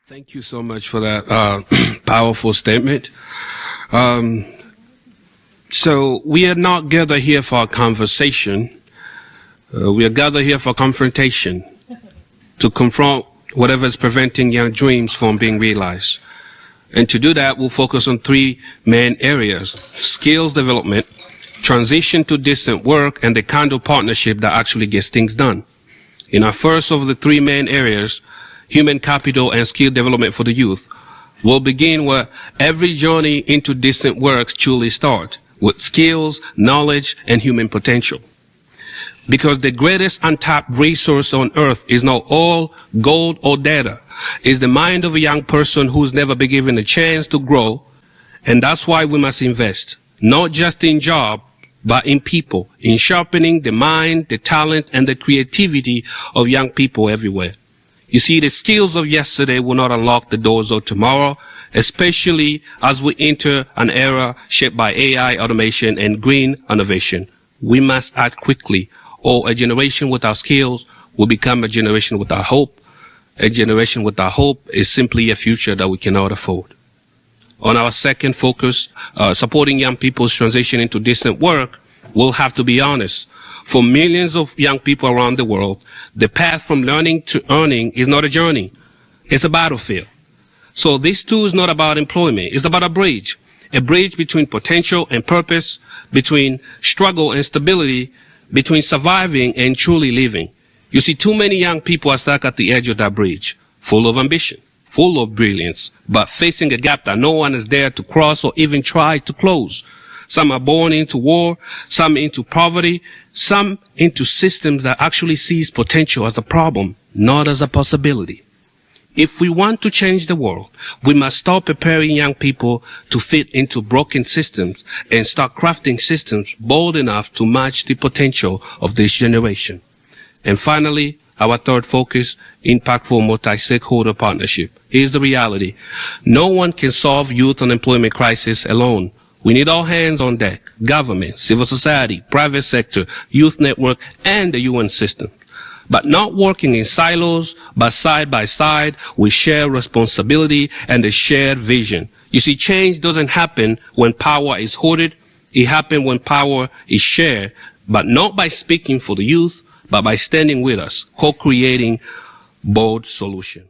Thank you so much for that powerful statement. So we are not gathered here for a conversation. We are gathered here for confrontation, to confront whatever is preventing young dreams from being realized. And to do that, we'll focus on three main areas: skills development, transition to distant work, and the kind of partnership that actually gets things done. In our first of the three main areas, human capital and skill development for the youth, we'll begin where every journey into distant work truly starts, with skills, knowledge, and human potential. Because the greatest untapped resource on earth is not oil, gold, or data. It's the mind of a young person who's never been given a chance to grow, and that's why we must invest, not just in job, but in people, in sharpening the mind, the talent, and the creativity of young people everywhere. You see, the skills of yesterday will not unlock the doors of tomorrow, especially as we enter an era shaped by AI, automation, and green innovation. We must act quickly, or a generation without skills will become a generation without hope. A generation without hope is simply a future that we cannot afford. On our second focus, supporting young people's transition into distant work, we'll have to be honest. For millions of young people around the world, the path from learning to earning is not a journey. It's a battlefield. So this too is not about employment. It's about a bridge between potential and purpose, between struggle and stability, between surviving and truly living. You see, too many young people are stuck at the edge of that bridge, full of ambition, full of brilliance, but facing a gap that no one is there to cross or even try to close. Some are born into war, some into poverty, some into systems that actually sees potential as a problem, not as a possibility. If we want to change the world, we must stop preparing young people to fit into broken systems and start crafting systems bold enough to match the potential of this generation. And finally, our third focus, impactful multi-stakeholder partnership. Here's the reality. No one can solve youth unemployment crisis alone. We need all hands on deck: government, civil society, private sector, youth network, and the UN system. But not working in silos, but side by side with shared responsibility and a shared vision. You see, change doesn't happen when power is hoarded. It happens when power is shared, but not by speaking for the youth, but by standing with us, co-creating bold solutions.